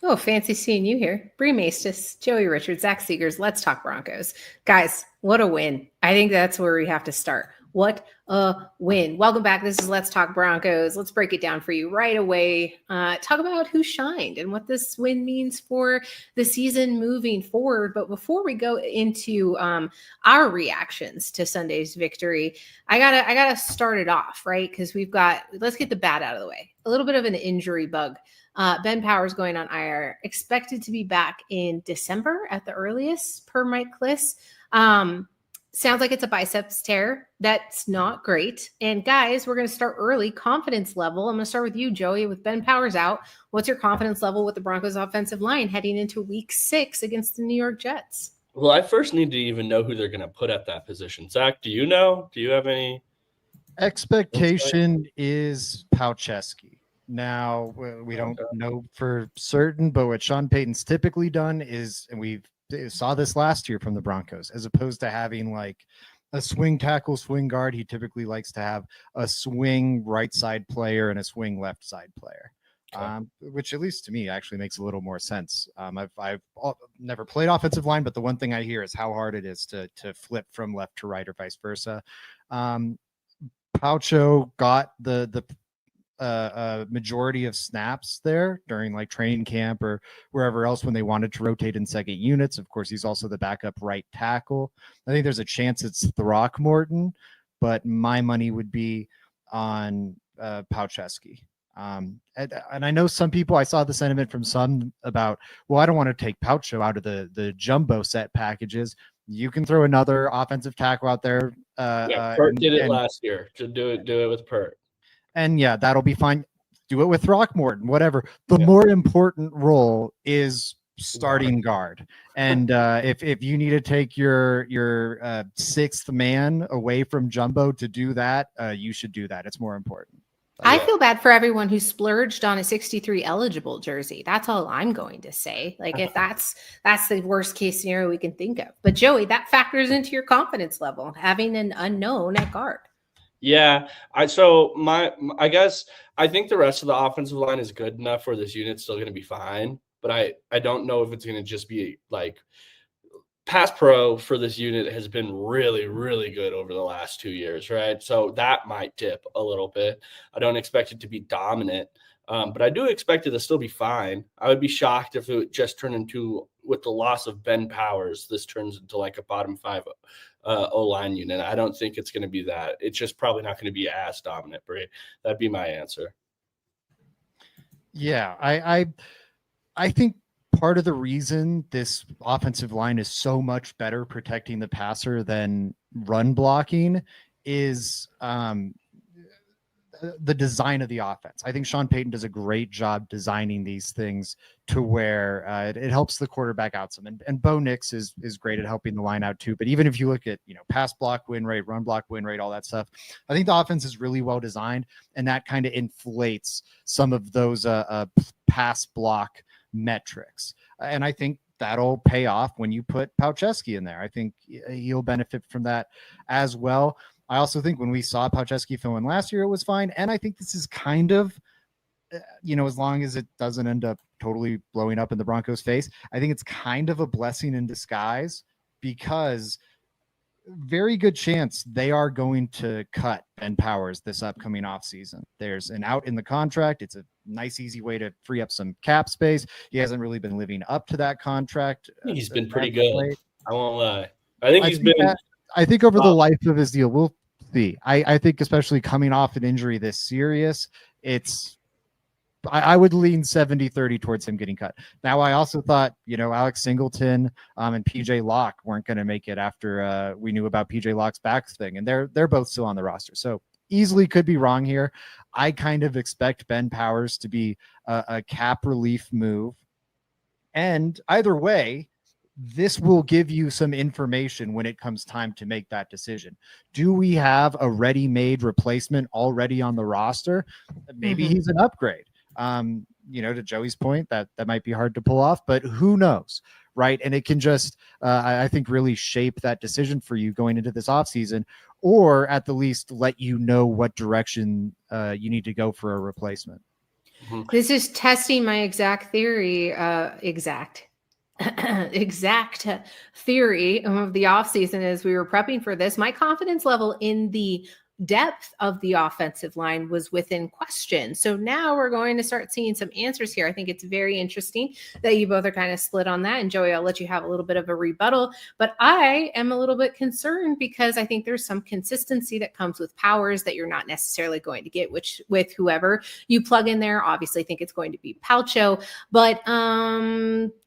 Oh, fancy seeing you here. Bree Maestas, Joey Richards, Zach Seegers. Let's talk Broncos. Guys, what a win. I think that's where we have to start. What a win. Welcome back. This is Let's Talk Broncos. Let's break it down for you right away. Talk about who shined and what this win means for the season moving forward. But before we go into our reactions to Sunday's victory, I gotta start it off, right? Because let's get the bad out of the way. A little bit of an injury bug. Ben Powers going on IR, expected to be back in December at the earliest, per Mike Kliss. Sounds like it's a biceps tear. That's not great. And guys, we're going to start early. Confidence level. I'm going to start with you, Joey, with Ben Powers out. What's your confidence level with the Broncos offensive line heading into week 6 against the New York Jets? Well, I first need to even know who they're going to put at that position. Zach, do you know? Do you have any? Expectation is Paucheski. Now, we don't know for certain, but what Sean Payton's typically done is, and we saw this last year from the Broncos, as opposed to having like a swing tackle, swing guard, he typically likes to have a swing right side player and a swing left side player. Okay. Which at least to me actually makes a little more sense. I've never played offensive line, but the one thing I hear is how hard it is to flip from left to right or vice versa. Paucho got the majority of snaps there during like training camp or wherever else when they wanted to rotate in second units. Of course, he's also the backup right tackle. I think there's a chance it's Throckmorton, but my money would be on Paucheski. And I know some people, I saw the sentiment from some about, well, I don't want to take Paucho out of the jumbo set packages. You can throw another offensive tackle out there. Pert did it last year. To do it with Pert. And yeah, that'll be fine. Do it with Throckmorton, whatever. The more important role is starting guard. And if you need to take your sixth man away from jumbo to do that, you should do that. It's more important. I feel bad for everyone who splurged on a 63 eligible jersey. That's all I'm going to say. Like if that's the worst case scenario we can think of. But Joey, that factors into your confidence level, having an unknown at guard. Yeah, I guess I think the rest of the offensive line is good enough where this unit's still going to be fine. But I don't know if it's going to just be like pass pro for this unit has been really, really good over the last 2 years, right? So that might dip a little bit. I don't expect it to be dominant, but I do expect it to still be fine. I would be shocked if it just turned into, with the loss of Ben Powers, this turns into like a bottom 5 O-line unit. I don't think it's going to be that. It's just probably not going to be as dominant, Bray. That'd be my answer. Yeah, I think part of the reason this offensive line is so much better protecting the passer than run blocking is the design of the offense. I think Sean Payton does a great job designing these things to where it helps the quarterback out some. And Bo Nix is great at helping the line out too. But even if you look at, pass block win rate, run block win rate, all that stuff, I think the offense is really well designed, and that kind of inflates some of those pass block metrics. And I think that'll pay off when you put Paucheski in there. I think he'll benefit from that as well. I also think when we saw Paucheski fill in last year, it was fine. And I think this is kind of, as long as it doesn't end up totally blowing up in the Broncos' face, I think it's kind of a blessing in disguise, because very good chance they are going to cut Ben Powers this upcoming offseason. There's an out in the contract. It's a nice, easy way to free up some cap space. He hasn't really been living up to that contract. He's been pretty good. I won't lie. I think over the life of his deal, we'll see. I think especially coming off an injury this serious, I would lean 70-30 towards him getting cut. Now, I also thought, Alex Singleton and PJ Locke weren't going to make it after we knew about PJ Locke's back thing, and they're both still on the roster. So easily could be wrong here. I kind of expect Ben Powers to be a cap relief move. And either way, this will give you some information when it comes time to make that decision. Do we have a ready-made replacement already on the roster? Maybe he's an upgrade. To Joey's point, that might be hard to pull off, but who knows, right? And it can just, I think, really shape that decision for you going into this offseason, or at the least let you know what direction you need to go for a replacement. This is testing my exact theory, exact theory of the offseason as we were prepping for this. My confidence level in the depth of the offensive line was within question. So now we're going to start seeing some answers here. I think it's very interesting that you both are kind of split on that. And Joey, I'll let you have a little bit of a rebuttal, but I am a little bit concerned because I think there's some consistency that comes with Powers that you're not necessarily going to get, which with whoever you plug in there. Obviously, I think it's going to be Palcho, but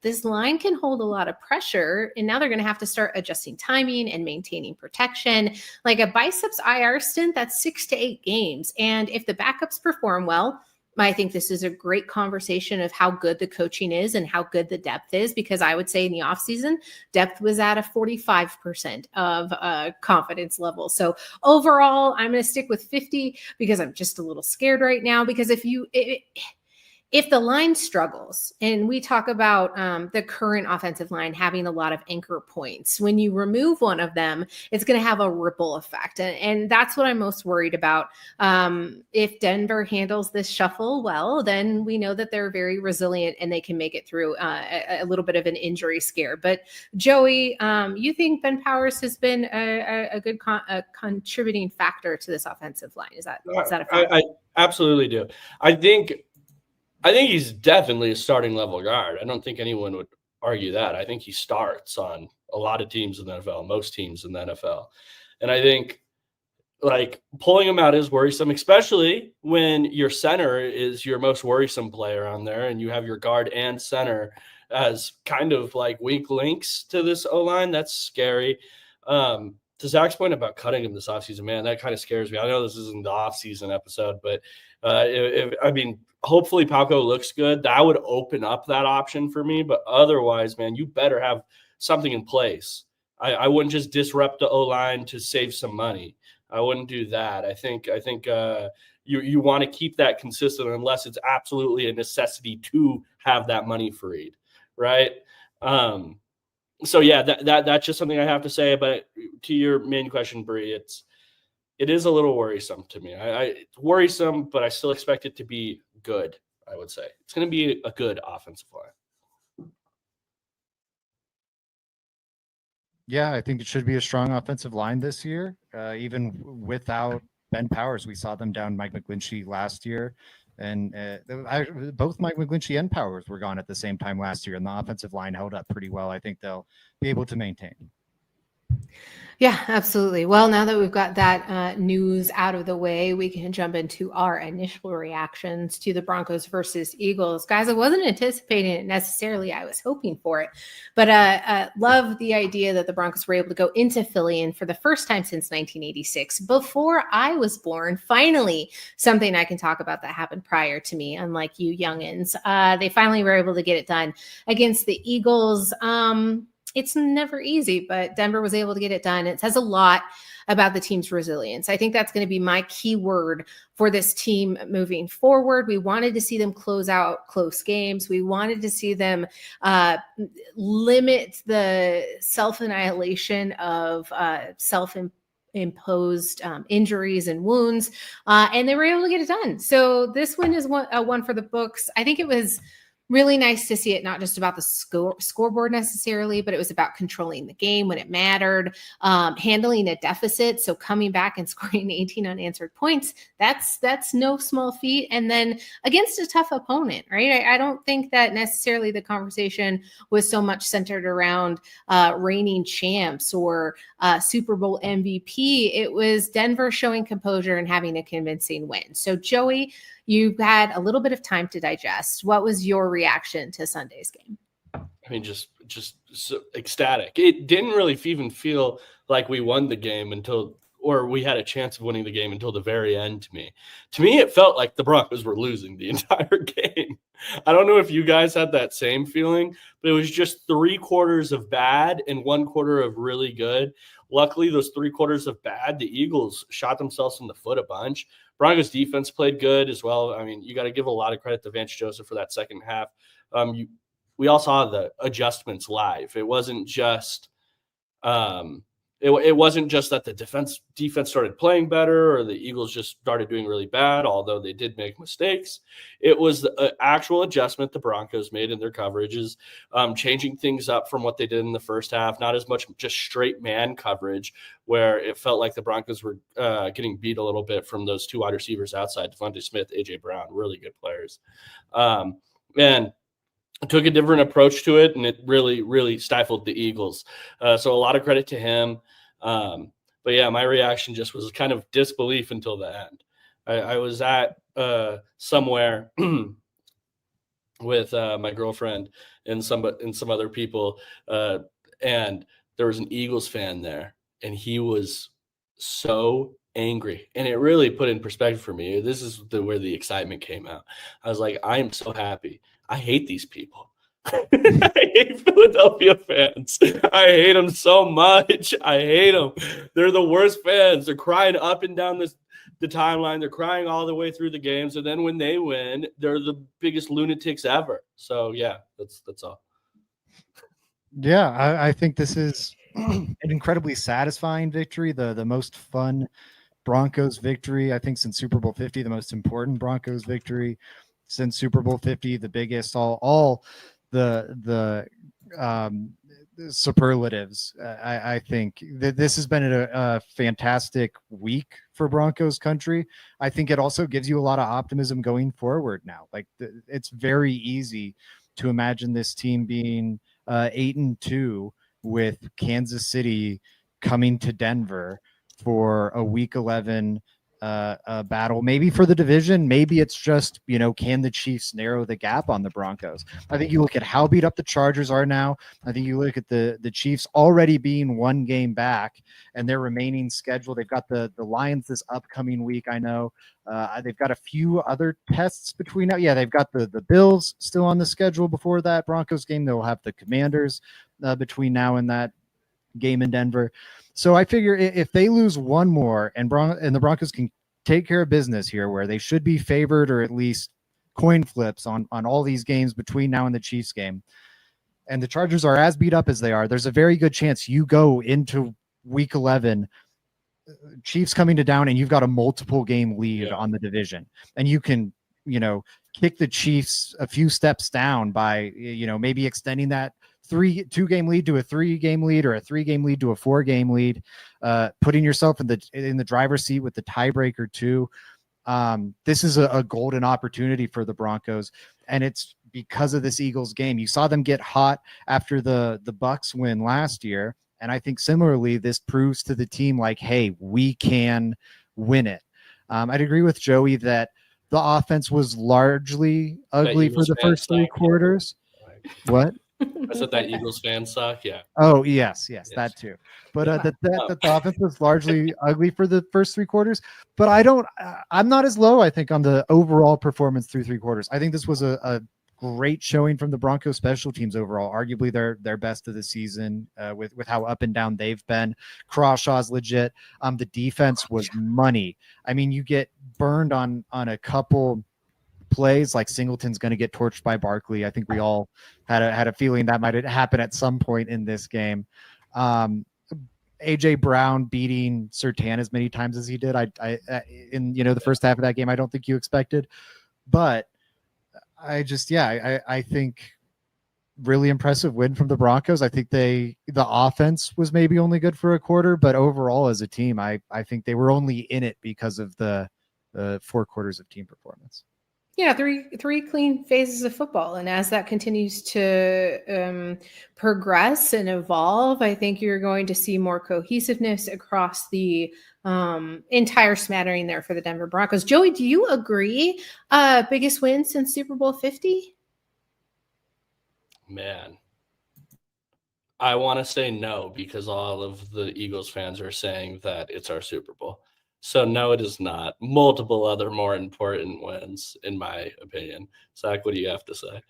this line can hold a lot of pressure, and now they're going to have to start adjusting timing and maintaining protection. Like a biceps IR stint, that's 6 to 8 games. And if the backups perform well, I think this is a great conversation of how good the coaching is and how good the depth is, because I would say in the offseason, depth was at a 45% of confidence level. So overall, I'm going to stick with 50 because I'm just a little scared right now, because if the line struggles, and we talk about the current offensive line having a lot of anchor points, when you remove one of them, it's going to have a ripple effect. And that's what I'm most worried about. If Denver handles this shuffle well, then we know that they're very resilient and they can make it through a little bit of an injury scare. But Joey, you think Ben Powers has been a good contributing factor to this offensive line? Is that a fact? I absolutely do. I think he's definitely a starting level guard. I don't think anyone would argue that. I think he starts on a lot of teams in the NFL, most teams in the NFL. And I think like pulling him out is worrisome, especially when your center is your most worrisome player on there and you have your guard and center as kind of like weak links to this O-line. That's scary. To Zach's point about cutting him this offseason, man, that kind of scares me. I know this isn't the offseason episode, but hopefully Palco looks good. That would open up that option for me. But otherwise, man, you better have something in place. I wouldn't just disrupt the O-line to save some money. I wouldn't do that. I think you want to keep that consistent unless it's absolutely a necessity to have that money freed, right? So yeah, that's just something I have to say. But to your main question, Bree, it is a little worrisome to me. It's worrisome, but I still expect it to be good. I would say it's going to be a good offensive line. Yeah, I think it should be a strong offensive line this year, even without Ben Powers. We saw them down Mike McGlinchey last year, and both Mike McGlinchey and Powers were gone at the same time last year, and the offensive line held up pretty well. I think they'll be able to maintain. Yeah, absolutely. Well, now that we've got that news out of the way, we can jump into our initial reactions to the Broncos versus Eagles. Guys, I wasn't anticipating it necessarily. I was hoping for it. But love the idea that the Broncos were able to go into Philly, and for the first time since 1986, before I was born, finally something I can talk about that happened prior to me, unlike you youngins. They finally were able to get it done against the Eagles. It's never easy, but Denver was able to get it done. It says a lot about the team's resilience. I think that's going to be my key word for this team moving forward. We wanted to see them close out close games. We wanted to see them limit the self-annihilation of self-imposed injuries and wounds, and they were able to get it done. So this one is one for the books. I think it was really nice to see it not just about the scoreboard necessarily, but it was about controlling the game when it mattered, handling a deficit. So coming back and scoring 18 unanswered points, that's no small feat. And then against a tough opponent, right? I don't think that necessarily the conversation was so much centered around reigning champs or Super Bowl MVP. It was Denver showing composure and having a convincing win. So Joey, you had a little bit of time to digest. What was your reaction to Sunday's game? I mean, just so ecstatic. It didn't really even feel like we won the game or we had a chance of winning the game until the very end to me. To me, it felt like the Broncos were losing the entire game. I don't know if you guys had that same feeling, but it was just 3 quarters of bad and 1 quarter of really good. Luckily, those 3 quarters of bad, the Eagles shot themselves in the foot a bunch. Broncos defense played good as well. I mean, you got to give a lot of credit to Vance Joseph for that second half. We all saw the adjustments live. It wasn't just it wasn't just that the defense started playing better or the Eagles just started doing really bad, although they did make mistakes. It was the actual adjustment the Broncos made in their coverages, changing things up from what they did in the first half, not as much just straight man coverage where it felt like the Broncos were getting beat a little bit from those two wide receivers outside, Devontae Smith, A.J. Brown, really good players. And took a different approach to it, and it really, really stifled the Eagles. So a lot of credit to him. But yeah, my reaction just was kind of disbelief until the end. I was at somewhere with my girlfriend and some other people, and there was an Eagles fan there, and he was so angry, and it really put in perspective for me. This is where the excitement came out. I was like, I am so happy. I hate these people. I hate Philadelphia fans. I hate them so much. I hate them. They're the worst fans. They're crying up and down the timeline. They're crying all the way through the games. And then when they win, they're the biggest lunatics ever. So yeah, that's all. Yeah, I think this is an incredibly satisfying victory. The most fun Broncos victory, I think, since Super Bowl 50, the most important Broncos victory since Super Bowl 50, the biggest, all the superlatives. I think that this has been a fantastic week for Broncos country. I think it also gives you a lot of optimism going forward now. Like it's very easy to imagine this team being 8-2 with Kansas City coming to Denver for a Week 11 battle, maybe for the division. Maybe it's just, can the Chiefs narrow the gap on the Broncos? I think you look at how beat up the Chargers are now. I think you look at the Chiefs already being one game back and their remaining schedule. They've got the Lions this upcoming week. I know they've got a few other tests between now. Yeah, they've got the Bills still on the schedule before that Broncos game. They'll have the Commanders between now and that game in Denver. So I figure if they lose one more and the Broncos can take care of business here, where they should be favored or at least coin flips on all these games between now and the Chiefs game, and the Chargers are as beat up as they are, there's a very good chance you go into Week 11, Chiefs coming to down, and you've got a multiple game lead on the division, and you can, kick the Chiefs a few steps down by, maybe extending that 2-game lead to a 3-game lead, or a 3-game lead to a 4-game lead, putting yourself in the driver's seat with the tiebreaker too. This is a golden opportunity for the Broncos, and it's because of this Eagles game. You saw them get hot after the Bucs win last year, and I think similarly this proves to the team like, hey, we can win it. I'd agree with Joey that the offense was largely ugly for the first 3 quarters. What? I said that Eagles fans suck. Yeah. Oh, yes, that too. But the offense was largely ugly for the first 3 quarters. But I'm not as low, I think, on the overall performance through 3 quarters. I think this was a great showing from the Broncos special teams overall. Arguably their best of the season with how up and down they've been. Crawshaw's legit. The defense was money. I mean, you get burned on a couple plays, like Singleton's going to get torched by Barkley. I think we all had a feeling that might happen at some point in this game. AJ Brown beating Surtain as many times as he did, I in the first half of that game, I don't think you expected. But I think really impressive win from the Broncos. I think the offense was maybe only good for a quarter, but overall as a team, I think they were only in it because of the 4 quarters of team performance. Yeah, three clean phases of football. And as that continues to progress and evolve, I think you're going to see more cohesiveness across the entire smattering there for the Denver Broncos. Joey, do you agree? Biggest win since Super Bowl 50? Man, I want to say no, because all of the Eagles fans are saying that it's our Super Bowl. So no, it is not. Multiple other more important wins, in my opinion. Zach, what do you have to say?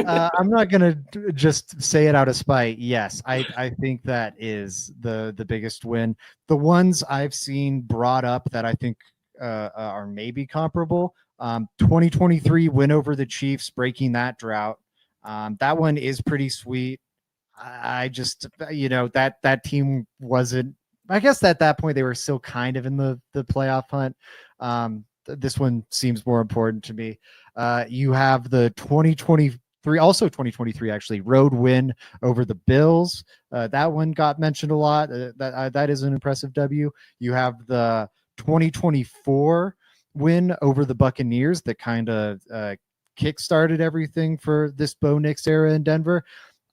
I'm not going to just say it out of spite. Yes, I think that is the biggest win. The ones I've seen brought up that I think are maybe comparable. 2023 win over the Chiefs, breaking that drought. That one is pretty sweet. I just, that team wasn't, I guess at that point they were still kind of in the playoff hunt. This one seems more important to me. You have the 2023 actually, road win over the Bills. That one got mentioned a lot. That is an impressive W. You have the 2024 win over the Buccaneers that kind of kick-started everything for this Bo Nix era in Denver.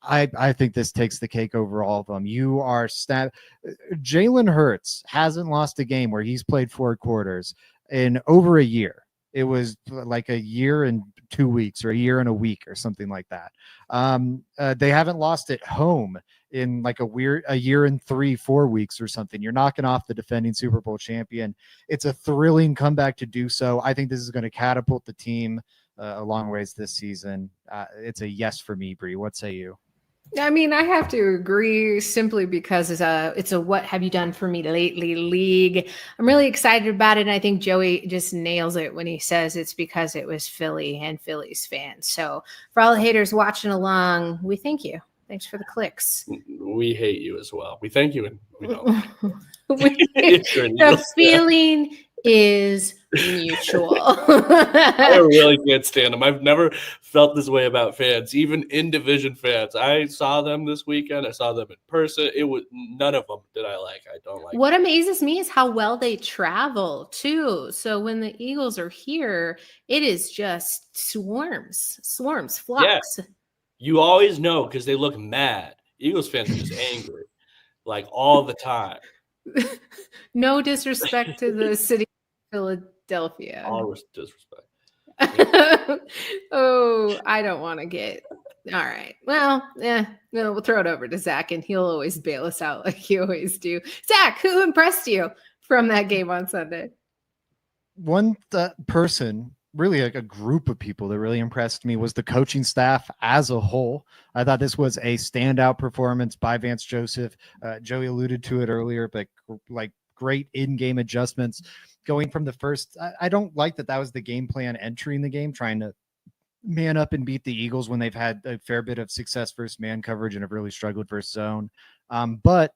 I think this takes the cake over all of them. You are Jalen Hurts hasn't lost a game where he's played 4 quarters in over a year. It was like a year and 2 weeks or a year and a week or something like that. They haven't lost at home in like a year and 3-4 weeks or something. You're knocking off the defending Super Bowl champion. It's a thrilling comeback to do so. I think this is going to catapult the team a long ways this season. It's a yes for me, Bree. What say you? I mean, I have to agree simply because it's a what have you done for me lately league. I'm really excited about it. And I think Joey just nails it when he says it's because it was Philly and Phillies fans. So for all the haters watching along, we thank you. Thanks for the clicks. We hate you as well. We thank you and we don't. The feeling is mutual. I really can't stand them. I've never felt this way about fans, even in division fans. I saw them this weekend. I saw them in person. It was none of them did I like. I don't like. What amazes me is how well they travel too. So when the Eagles are here, it is just swarms, flocks. Yeah. You always know because they look mad. Eagles fans are just angry, like all the time. No disrespect to the city of Philadelphia. All disrespect. Oh, I don't want to get. All right. Well, no, we'll throw it over to Zach, and he'll always bail us out like you always do. Zach, who impressed you from that game on Sunday? One person, really like a group of people that really impressed me was the coaching staff as a whole. I thought this was a standout performance by Vance Joseph. Joey alluded to it earlier, but like great in-game adjustments going from the first. I don't like that was the game plan entering the game, trying to man up and beat the Eagles when they've had a fair bit of success versus man coverage and have really struggled versus zone. But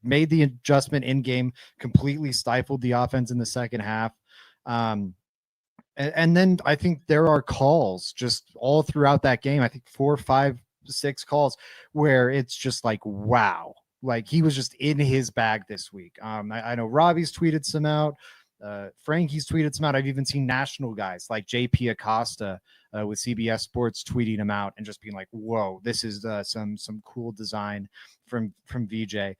made the adjustment in game, completely stifled the offense in the second half. And then I think there are calls just all throughout that game. I think 4, 5, 6 calls where it's just like, wow, like he was just in his bag this week. I know Robbie's tweeted some out. Frankie's tweeted some out. I've even seen national guys like JP Acosta with CBS Sports tweeting him out and just being like, whoa, this is some cool design from VJ.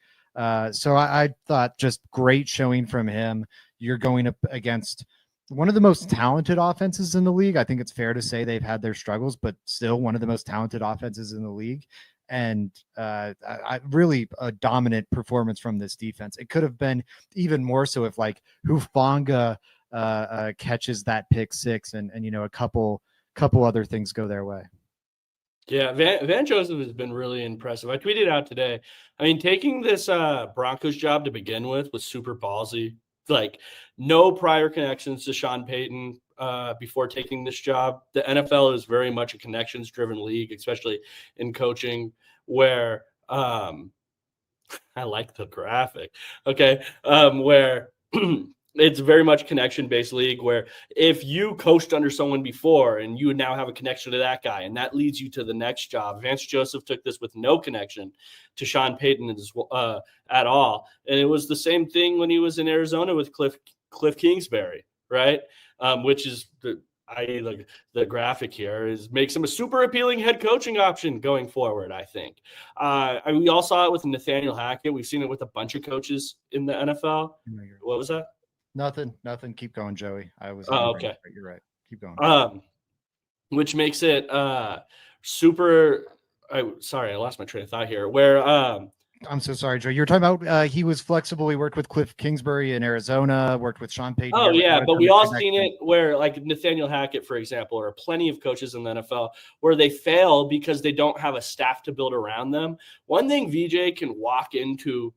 So I thought just great showing from him. You're going up against one of the most talented offenses in the league. I think it's fair to say they've had their struggles, but still one of the most talented offenses in the league. And I really a dominant performance from this defense. It could have been even more so if like Hufanga catches that pick 6 and a couple other things go their way. Yeah, Van Joseph has been really impressive. I tweeted out today. I mean, taking this Broncos job to begin with was super ballsy. Like no prior connections to Sean Payton before taking this job. The NFL is very much a connections-driven league, especially in coaching, where I like the graphic. Okay, where it's very much connection-based league where if you coached under someone before and you now have a connection to that guy and that leads you to the next job. Vance Joseph took this with no connection to Sean Payton at all. And it was the same thing when he was in Arizona with Cliff Kingsbury, right? Which is the graphic here makes him a super appealing head coaching option going forward, I think. We all saw it with Nathaniel Hackett. We've seen it with a bunch of coaches in the NFL. What was that? Nothing. Keep going, Joey. Okay. You're right. Keep going. Which makes it super. Sorry, I lost my train of thought here. Where I'm so sorry, Joe. You're talking about he was flexible. He worked with Cliff Kingsbury in Arizona, worked with Sean Payton. Oh, yeah, but we all seen it where like Nathaniel Hackett, for example, or plenty of coaches in the NFL where they fail because they don't have a staff to build around them. One thing VJ can walk into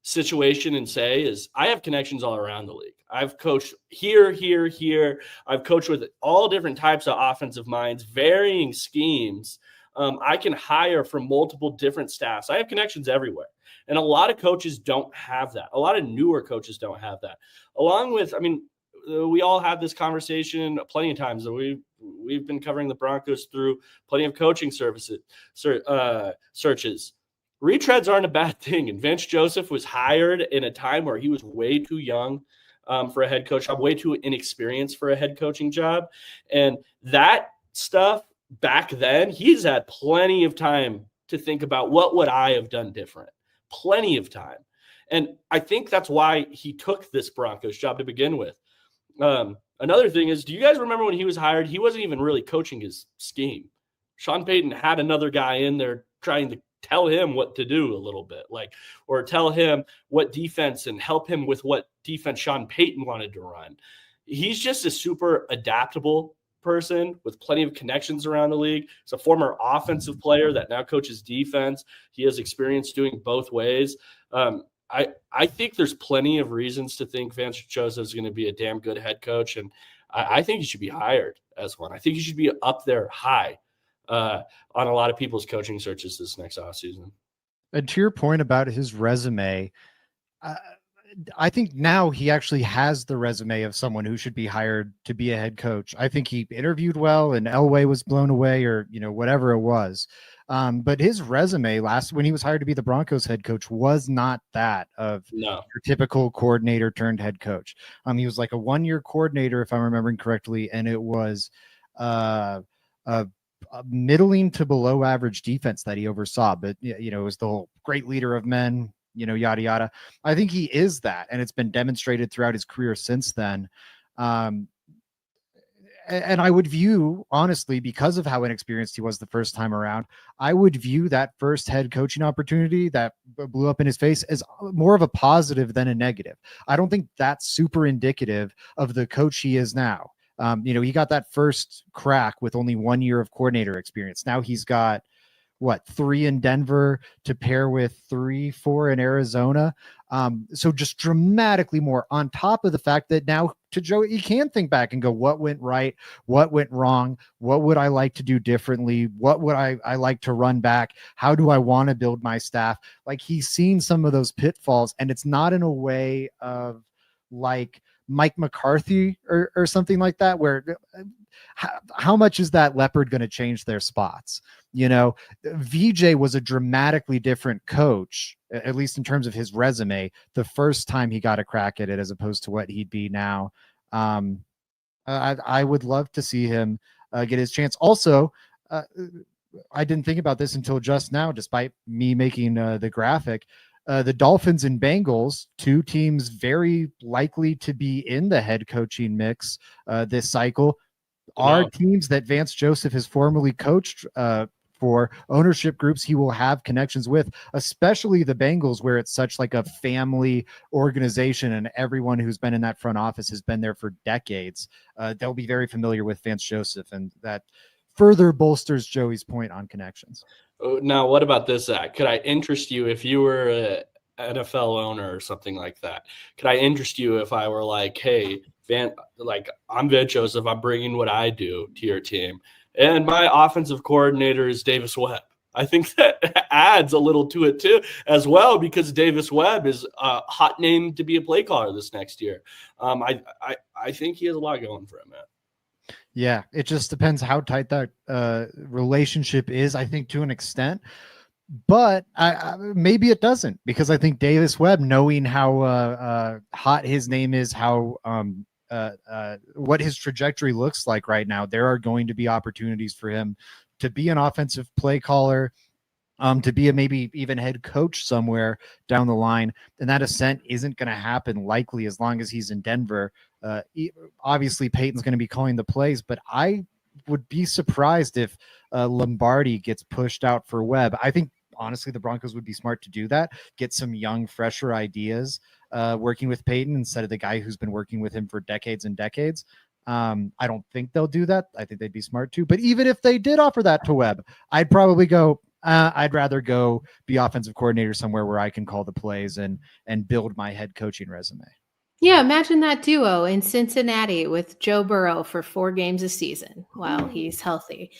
situation and say is I have connections all around the league. I've coached here. I've coached with all different types of offensive minds, varying schemes. I can hire from multiple different staffs. I have connections everywhere. And a lot of coaches don't have that. A lot of newer coaches don't have that. Along with, I mean, we all have this conversation plenty of times that we've been covering the Broncos through plenty of coaching searches. Retreads aren't a bad thing. And Vance Joseph was hired in a time where he was way too young for a head coach job, way too inexperienced for a head coaching job. And that stuff back then, he's had plenty of time to think about what would I have done different. Plenty of time. And I think that's why he took this Broncos job to begin with. Another thing is, do you guys remember when he was hired? He wasn't even really coaching his scheme. Sean Payton had another guy in there trying to tell him what to do a little bit, or tell him what defense and help him with what defense Sean Payton wanted to run. He's just a super adaptable person with plenty of connections around the league. He's a former offensive player that now coaches defense. He has experience doing both ways. I think there's plenty of reasons to think Vance Joseph is going to be a damn good head coach, and I think he should be hired as one. I think he should be up there high on a lot of people's coaching searches this next offseason. And to your point about his resume, I think now he actually has the resume of someone who should be hired to be a head coach. I think he interviewed well and Elway was blown away, or, whatever it was. But his resume when he was hired to be the Broncos head coach was not that of your typical coordinator turned head coach. He was like a 1-year coordinator, if I'm remembering correctly. And it was a middling to below average defense that he oversaw. But, it was the whole great leader of men, yada, yada. I think he is that. And it's been demonstrated throughout his career since then. And I would view, honestly, because of how inexperienced he was the first time around, I would view that first head coaching opportunity that blew up in his face as more of a positive than a negative. I don't think that's super indicative of the coach he is now. He got that first crack with only 1 year of coordinator experience. Now he's got 3 in Denver to pair with 3-4 in Arizona. So just dramatically more, on top of the fact that now to Joe, he can think back and go, what went right? What went wrong? What would I like to do differently? What would I like to run back? How do I want to build my staff? Like, he's seen some of those pitfalls, and it's not in a way of like Mike McCarthy or something like that, where how much is that leopard going to change their spots? VJ was a dramatically different coach, at least in terms of his resume, the first time he got a crack at it, as opposed to what he'd be now. I would love to see him get his chance. Also, I didn't think about this until just now, despite me making the graphic. The Dolphins and Bengals, 2 teams very likely to be in the head coaching mix this cycle, are teams that Vance Joseph has formerly coached for, ownership groups he will have connections with, especially the Bengals, where it's such like a family organization and everyone who's been in that front office has been there for decades. They'll be very familiar with Vance Joseph, and that further bolsters Joey's point on connections. Now, what about this, Zach? Could I interest you if you were an NFL owner or something like that? Could I interest you if I were like, hey, I'm Vance Joseph, I'm bringing what I do to your team, and my offensive coordinator is Davis Webb? I think that adds a little to it too, as well, because Davis Webb is a hot name to be a play caller this next year. I think he has a lot going for him, man. Yeah, it just depends how tight that relationship is, I think, to an extent. But maybe it doesn't, because I think Davis Webb, knowing how hot his name is, how what his trajectory looks like right now, there are going to be opportunities for him to be an offensive play caller, to be a maybe even head coach somewhere down the line. And that ascent isn't going to happen likely as long as he's in Denver. Obviously, Peyton's going to be calling the plays, but I would be surprised if Lombardi gets pushed out for Webb. I think, honestly, the Broncos would be smart to do that, get some young, fresher ideas working with Peyton instead of the guy who's been working with him for decades and decades. I don't think they'll do that. I think they'd be smart too. But even if they did offer that to Webb, I'd probably go, I'd rather go be offensive coordinator somewhere where I can call the plays and build my head coaching resume. Yeah, imagine that duo in Cincinnati with Joe Burrow for 4 games a season while he's healthy.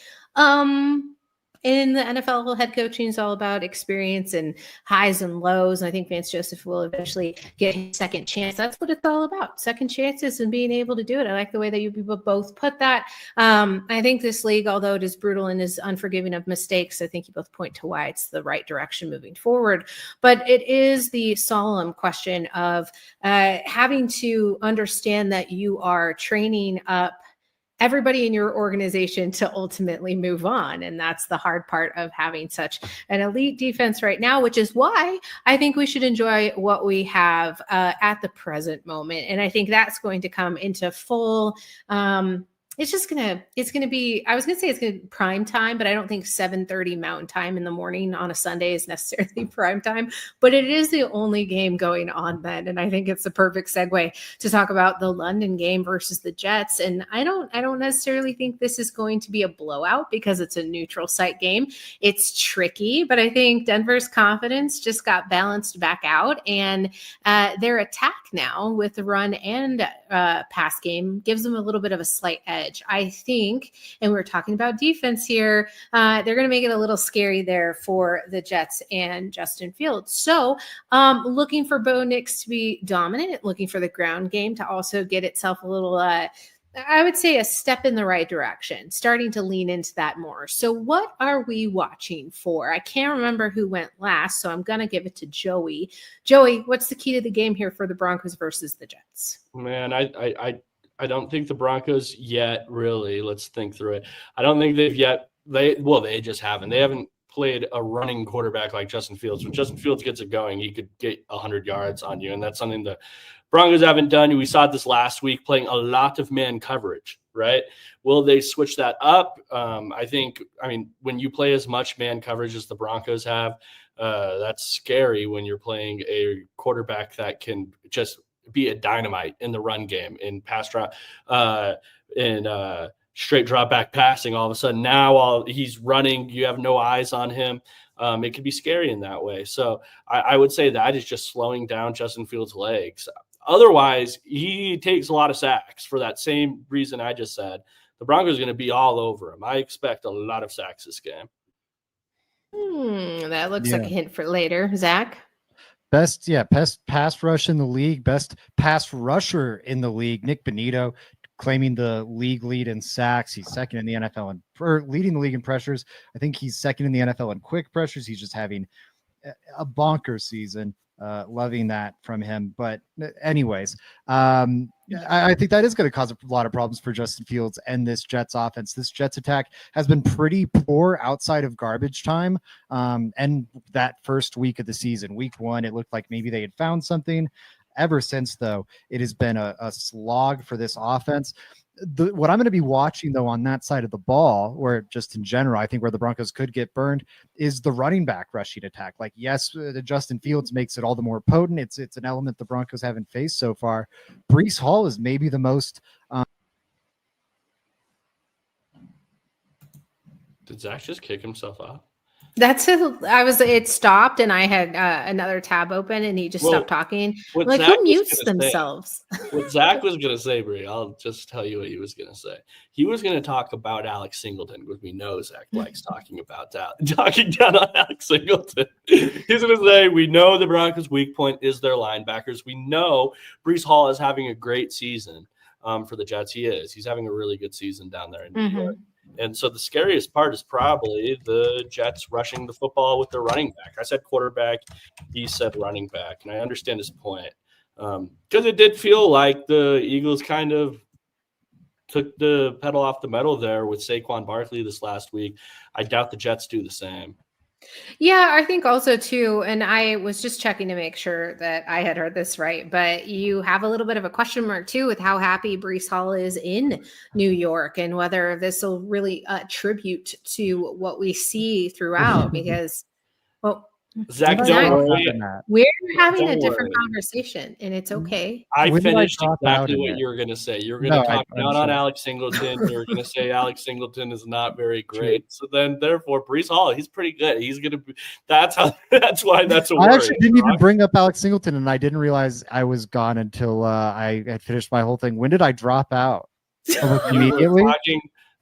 in the NFL, head coaching is all about experience and highs and lows. And I think Vance Joseph will eventually get his second chance. That's what it's all about. Second chances and being able to do it. I like the way that you people both put that. I think this league, although it is brutal and is unforgiving of mistakes, I think you both point to why it's the right direction moving forward. But it is the solemn question of having to understand that you are training up everybody in your organization to ultimately move on. And that's the hard part of having such an elite defense right now, which is why I think we should enjoy what we have at the present moment. And I think that's going to come into full it's going to be, I was going to say it's going to be prime time, but I don't think 7:30 Mountain Time in the morning on a Sunday is necessarily prime time, but it is the only game going on then. And I think it's the perfect segue to talk about the London game versus the Jets. And I don't necessarily think this is going to be a blowout because it's a neutral site game. It's tricky, but I think Denver's confidence just got balanced back out, and their attack now with the run and pass game gives them a little bit of a slight edge. I think, and we're talking about defense here, they're going to make it a little scary there for the Jets and Justin Fields. So looking for Bo Nix to be dominant, looking for the ground game to also get itself a little, I would say, a step in the right direction, starting to lean into that more. So what are we watching for? I can't remember who went last, so I'm going to give it to Joey. Joey, what's the key to the game here for the Broncos versus the Jets? Man, I don't think the Broncos yet, really. Let's think through it. I don't think they've yet. They just haven't. They haven't played a running quarterback like Justin Fields. When Justin Fields gets it going, he could get 100 yards on you, and that's something the Broncos haven't done. We saw this last week, playing a lot of man coverage, right? Will they switch that up? I mean, when you play as much man coverage as the Broncos have, that's scary when you're playing a quarterback that can just be a dynamite in the run game, in pass drop, in straight drop back passing. All of a sudden now, while he's running, you have no eyes on him. It could be scary in that way. So I would say that is just slowing down Justin Fields' legs. Otherwise, he takes a lot of sacks for that same reason I just said. The Broncos are going to be all over him. I expect a lot of sacks this game. That looks like a hint for later. Zach? Best pass rush in the league, best pass rusher in the league. Nick Bonito claiming the league lead in sacks. He's second in the NFL leading the league in pressures. I think he's second in the NFL in quick pressures. He's just having a bonkers season. Loving that from him. But anyways, I think that is going to cause a lot of problems for Justin Fields and this Jets offense. This Jets attack has been pretty poor outside of garbage time. And that first week of the season, week 1, it looked like maybe they had found something. Ever since, though, it has been a slog for this offense. What I'm going to be watching, though, on that side of the ball, or just in general, I think where the Broncos could get burned, is the running back rushing attack. Like, yes, the Justin Fields makes it all the more potent. It's an element the Broncos haven't faced so far. Breece Hall is maybe the most. Did Zach just kick himself out? It stopped and I had another tab open and he just stopped talking. Like, who mutes themselves? What Zach was going to say, Brie, I'll just tell you what he was going to say. He was going to talk about Alex Singleton, which we know Zach likes talking down on Alex Singleton. He's going to say, we know the Broncos' weak point is their linebackers. We know Breece Hall is having a great season for the Jets. He is. He's having a really good season down there in New York. And so the scariest part is probably the Jets rushing the football with their running back. I said quarterback. He said running back. And I understand his point. Because it did feel like the Eagles kind of took the pedal off the metal there with Saquon Barkley this last week. I doubt the Jets do the same. Yeah, I think also too, and I was just checking to make sure that I had heard this right, but you have a little bit of a question mark too with how happy Breece Hall is in New York and whether this will really attribute to what we see throughout because, well, Zach, we're having a different conversation, and it's okay. I finished exactly what you were going to say. You're going to talk down on Alex Singleton. You're going to say Alex Singleton is not very great. So then, therefore, Breece Hall, he's pretty good. He's going to be. That's why that's a worry. I actually didn't even bring up Alex Singleton, and I didn't realize I was gone until I had finished my whole thing. When did I drop out? Immediately.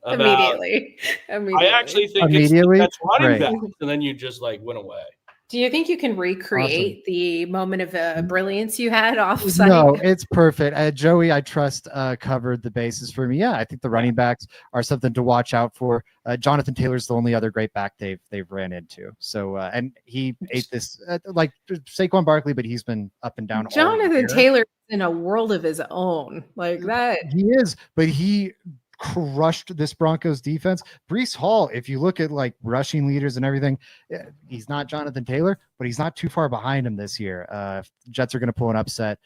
about. Immediately. I actually think Immediately? that's running Great. back, and then you just like went away. Do you think you can recreate the moment of brilliance you had off site? No, it's perfect. Joey, I trust, covered the bases for me. Yeah, I think the running backs are something to watch out for. Jonathan Taylor's the only other great back they've ran into. So, and he ate this like Saquon Barkley, but he's been up and down. Jonathan Taylor is in a world of his own, like that. He is, but he crushed this Broncos defense. Breece Hall, if you look at like rushing leaders and everything, he's not Jonathan Taylor, but he's not too far behind him this year. If Jets are going to pull an upset,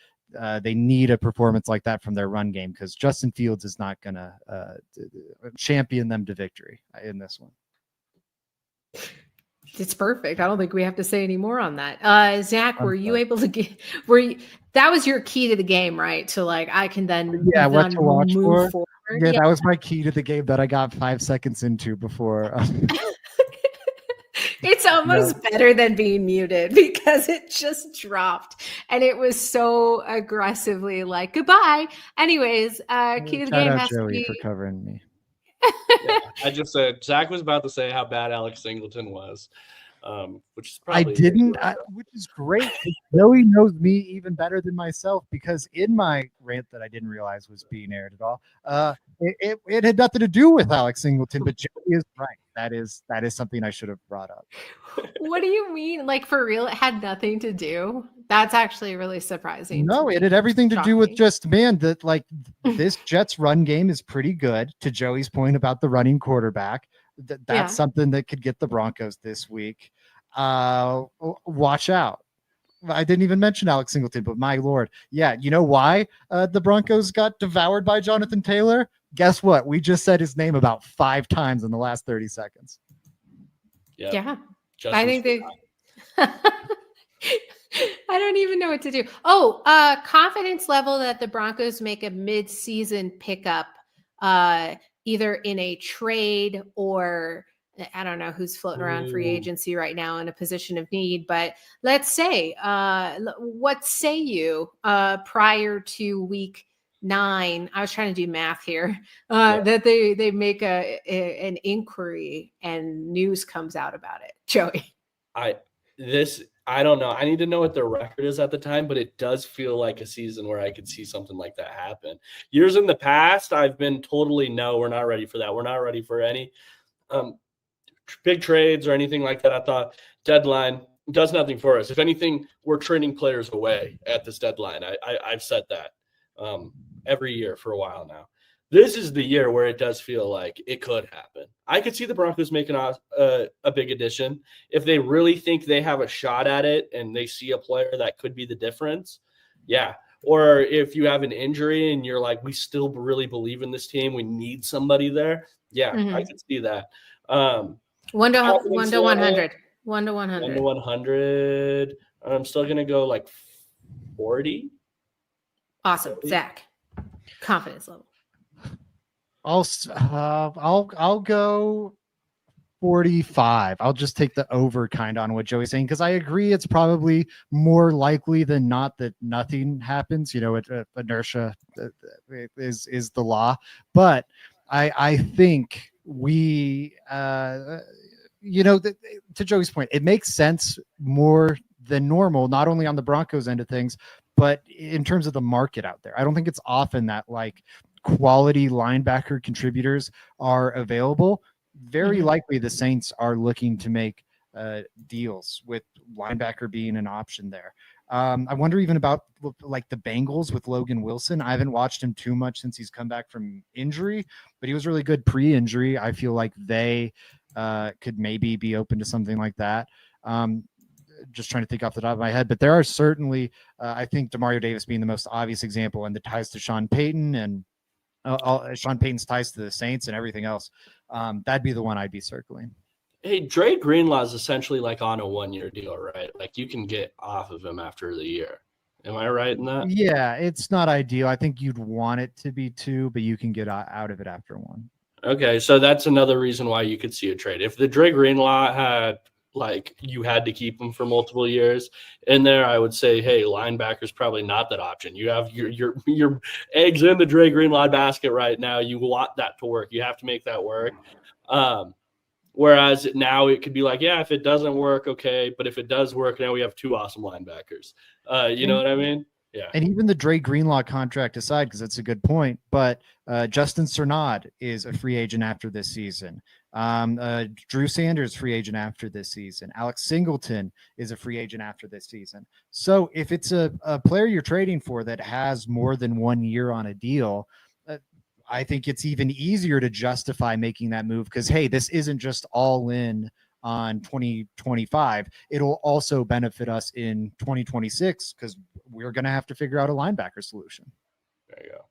they need a performance like that from their run game, because Justin Fields is not going to champion them to victory in this one. It's perfect. I don't think we have to say any more on that. Zach, were you able to get? That was your key to the game, right? To like, I can then what to watch move for. forward. Yeah, that was my key to the game that I got 5 seconds into before. It's almost better than being muted because it just dropped and it was so aggressively like goodbye. Anyways, key to the game has Joey to be for covering me. Yeah, I just said Zach was about to say how bad Alex Singleton was, which is probably which is great. Joey knows me even better than myself, because in my rant that I didn't realize was being aired at all, it had nothing to do with Alex Singleton, but Joey is right. That is something I should have brought up. What do you mean? Like, for real, it had nothing to do? That's actually really surprising. No, it had everything to do with just, man, that like this Jets run game is pretty good, to Joey's point about the running quarterback. That's something that could get the Broncos this week. Watch out. I didn't even mention Alex Singleton, but my Lord. Yeah, you know why the Broncos got devoured by Jonathan Taylor? Guess what? We just said his name about 5 times in the last 30 seconds. Yep. Yeah. Justin's I think they I don't even know what to do. Oh, confidence level that the Broncos make a mid-season pickup, either in a trade or I don't know who's floating around free agency right now in a position of need, but let's say, what say you prior to week 9? I was trying to do math here. That they make an inquiry and news comes out about it. Joey, I don't know. I need to know what their record is at the time, but it does feel like a season where I could see something like that happen. Years in the past, I've been totally no, we're not ready for that. We're not ready for any big trades or anything like that. I thought deadline does nothing for us. If anything, we're trading players away at this deadline. I've said that every year for a while now. This is the year where it does feel like it could happen. I could see the Broncos making a big addition. If they really think they have a shot at it and they see a player that could be the difference, yeah. Or if you have an injury and you're like, we still really believe in this team, we need somebody there. Yeah, I could see that. 1 to 100. 1 to 100. 1 to 100. I'm still gonna go like 40. Awesome, Zach. Confidence level. I'll go 45. I'll just take the over kind of on what Joey's saying, because I agree it's probably more likely than not that nothing happens. You know, inertia is the law, but I think we to Joey's point, it makes sense more than normal, not only on the Broncos end of things, but in terms of the market out there. I don't think it's often that like quality linebacker contributors are available. Very likely the Saints are looking to make deals, with linebacker being an option there. I wonder even about like the Bengals with Logan Wilson. I haven't watched him too much since he's come back from injury, but he was really good pre-injury. I feel like they could maybe be open to something like that. Just trying to think off the top of my head, but there are certainly, I think Demario Davis being the most obvious example, and the ties to Sean Payton and Sean Payton's ties to the Saints and everything else. That'd be the one I'd be circling. Hey, Dre Greenlaw is essentially like on a 1-year deal, right? Like you can get off of him after the year. Am I right in that? Yeah, it's not ideal. I think you'd want it to be 2, but you can get out of it after 1. Okay, so that's another reason why you could see a trade. If the Dre Greenlaw had like you had to keep them for multiple years in there, I would say, hey, linebacker's probably not that option. You have your eggs in the Dre Greenlaw basket right now. You want that to work. You have to make that work. Whereas now it could be like, yeah, if it doesn't work, okay. But if it does work, now we have 2 awesome linebackers. You know what I mean? Yeah. And even the Dre Greenlaw contract aside, because that's a good point, but Justin Cernod is a free agent after this season. Drew Sanders, free agent after this season. Alex Singleton is a free agent after this season. So if it's a player you're trading for that has more than 1 year on a deal, I think it's even easier to justify making that move because, hey, this isn't just all in on 2025. It'll also benefit us in 2026 because we're going to have to figure out a linebacker solution. There you go.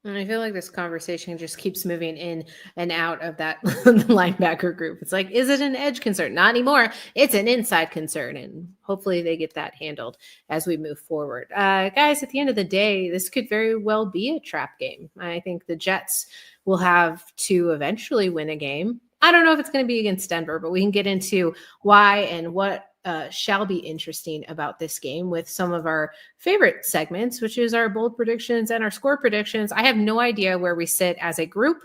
And I feel like this conversation just keeps moving in and out of that linebacker group. It's like, is it an edge concern? Not anymore. It's an inside concern. And hopefully they get that handled as we move forward. Guys, at the end of the day, this could very well be a trap game. I think the Jets will have to eventually win a game. I don't know if it's going to be against Denver, but we can get into why and what shall be interesting about this game with some of our favorite segments, which is our bold predictions and our score predictions. I have no idea where we sit as a group.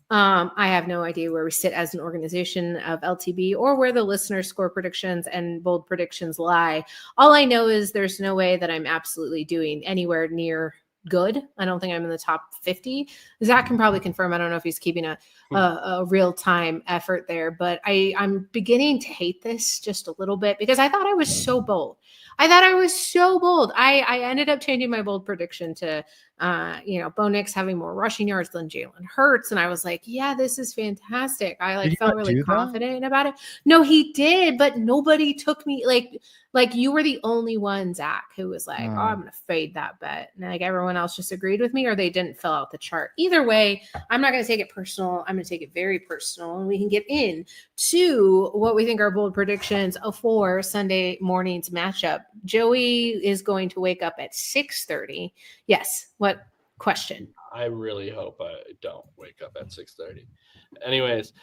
I have no idea where we sit as an organization of LTB or where the listener score predictions and bold predictions lie. All I know is there's no way that I'm absolutely doing anywhere near good. I don't think I'm in the top 50. Zach can probably confirm. I don't know if he's keeping a real-time effort there, but I'm beginning to hate this just a little bit because I thought I was so bold. I ended up changing my bold prediction to, Bo Nix having more rushing yards than Jalen Hurts. And I was like, yeah, this is fantastic. I felt really confident about it. No, he did, but nobody took me like you were the only one, Zach, who was like, oh, I'm going to fade that bet. And like everyone else just agreed with me or they didn't fill out the chart. Either way, I'm not going to take it personal. I'm going to take it very personal. And we can get in to what we think are bold predictions for Sunday morning's matchup. Joey is going to wake up at 6:30. Yes. What question? I really hope I don't wake up at 6:30. Anyways,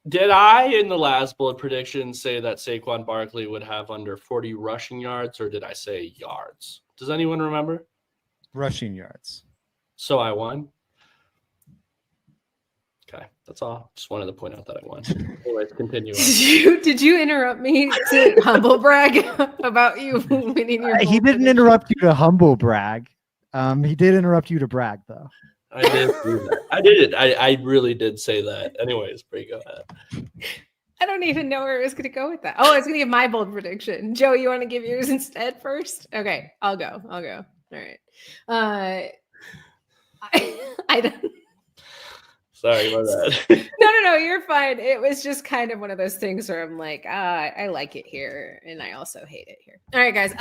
did I in the last bullet prediction say that Saquon Barkley would have under 40 rushing yards, or did I say yards? Does anyone remember? Rushing yards. So I won. Okay, that's all. Just wanted to point out that I won. Anyways, continue. Did you interrupt me to humble brag about you winning your? He didn't interrupt you to humble brag. He did interrupt you to brag, though. I did do that. I did it. I really did say that. Anyways, Bree, go ahead. I don't even know where I was going to go with that. Oh, I was going to give my bold prediction. Joe, you want to give yours instead first? Okay, I'll go. All right. I don't. Sorry, my bad. No, you're fine. It was just kind of one of those things where I'm like, I like it here, and I also hate it here. All right, guys.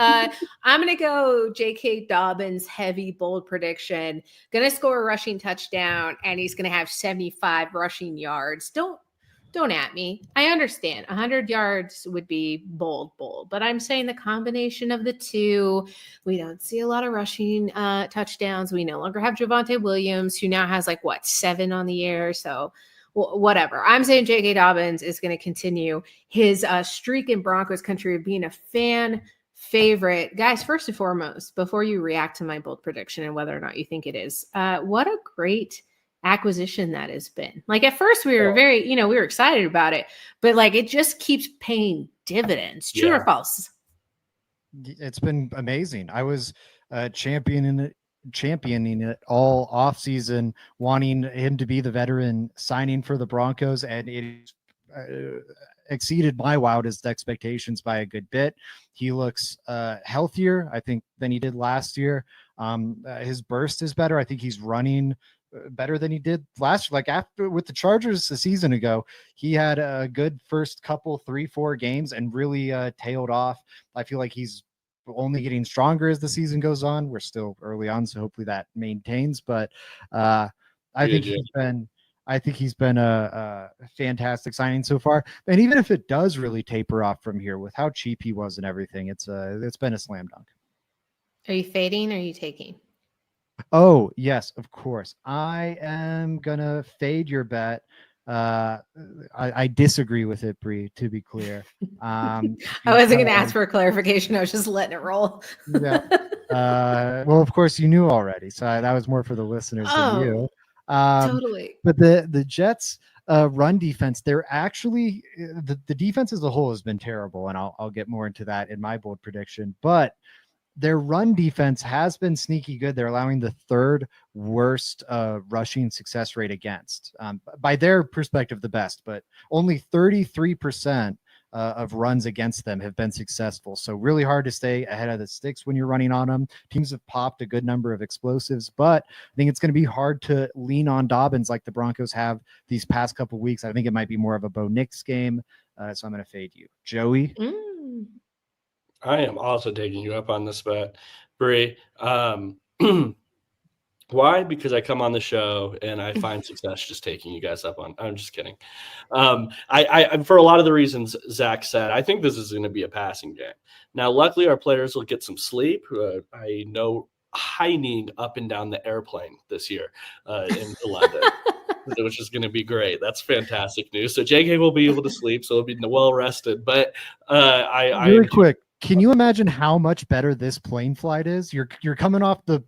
I'm gonna go J.K. Dobbins heavy bold prediction. Gonna score a rushing touchdown, and he's gonna have 75 rushing yards. Don't at me. I understand 100 yards would be bold, but I'm saying the combination of the two. We don't see a lot of rushing touchdowns. We no longer have Javonte Williams, who now has 7 on the air. So whatever. I'm saying J.K. Dobbins is going to continue his streak in Broncos country of being a fan favorite. Guys, first and foremost, before you react to my bold prediction and whether or not you think it is, what a great acquisition that has been. At first we were very, we were excited about it, but it just keeps paying dividends. True or false? It's been amazing. I was championing it all off season, wanting him to be the veteran signing for the Broncos, and it exceeded my wildest expectations by a good bit. He looks healthier, I think, than he did last year. His burst is better. I think he's running better than he did last year. After with the Chargers a season ago, he had a good first couple 3-4 games and really tailed off. I feel like he's only getting stronger as the season goes on. We're still early on, so hopefully that maintains. But I think he's been a fantastic signing so far. And even if it does really taper off from here, with how cheap he was and everything, it's been a slam dunk. Are you fading or are you taking? Oh, yes, of course. I am going to fade your bet. I disagree with it, Bree, to be clear. I wasn't going to ask for a clarification. I was just letting it roll. Yeah. Well, of course, you knew already. So that was more for the listeners than you. Totally. But the Jets' run defense, they're actually the defense as a whole has been terrible. And I'll get more into that in my bold prediction. But their run defense has been sneaky good. They're allowing the third worst rushing success rate against. By their perspective, the best, but only 33% of runs against them have been successful. So really hard to stay ahead of the sticks when you're running on them. Teams have popped a good number of explosives, but I think it's going to be hard to lean on Dobbins like the Broncos have these past couple of weeks. I think it might be more of a Bo Nix game. So I'm going to fade you. Joey? I am also taking you up on this bet, Bree. Why? Because I come on the show and I find success just taking you guys up on. I'm just kidding. I for a lot of the reasons Zach said, I think this is going to be a passing game. Now, luckily, our players will get some sleep. I know Heining up and down the airplane this year in London. Which is going to be great. That's fantastic news. So JK will be able to sleep, so he'll be well rested. But really quick, can you imagine how much better this plane flight is? You're coming off the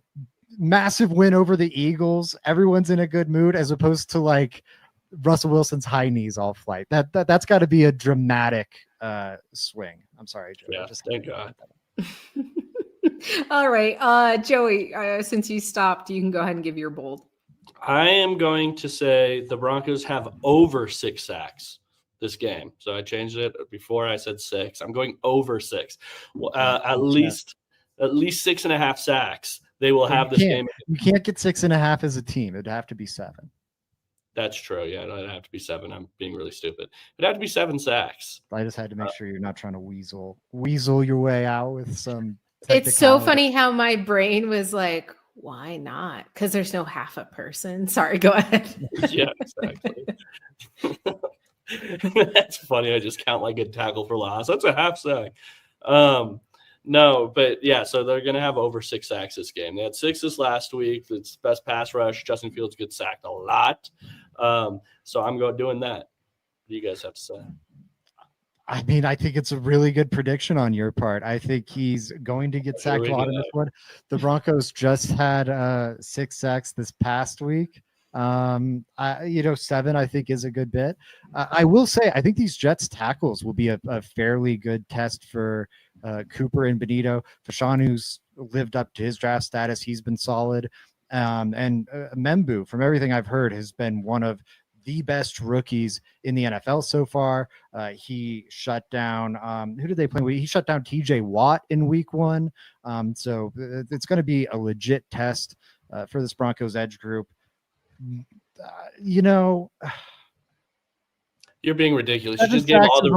massive win over the Eagles. Everyone's in a good mood, as opposed to like Russell Wilson's high knees all flight. That's got to be a dramatic swing. I'm sorry, Joey. Yeah, thank God. All right, Joey. Since you stopped, you can go ahead and give your bold. I am going to say the Broncos have over 6 sacks this game. So I changed it before. I said 6. I'm going over 6. At least 6.5 sacks. They will have this game. You can't get 6.5 as a team. It'd have to be 7. That's true. Yeah, it'd have to be 7. I'm being really stupid. It'd have to be 7 sacks. I just had to make sure you're not trying to weasel your way out with some. It's so funny how my brain was like, why not? Because there's no half a person. Sorry, go ahead. Yeah, exactly. That's funny. I just count like a tackle for loss. That's a half sack. No, but yeah, so they're going to have over 6 sacks this game. They had 6 this last week. It's best pass rush. Justin Fields gets sacked a lot. So I'm doing that. What do you guys have to say? I mean, I think it's a really good prediction on your part. I think he's going to get sacked a lot in this one. The Broncos just had 6 sacks this past week. 7, I think, is a good bit. I will say, I think these Jets tackles will be a fairly good test for Cooper and Benito. Fashanu's lived up to his draft status. He's been solid. And Membu, from everything I've heard, has been one of the best rookies in the NFL so far. He shut down, who did they play with? He shut down TJ Watt in week 1. So it's going to be a legit test for this Broncos edge group. You're being ridiculous. You just gave all the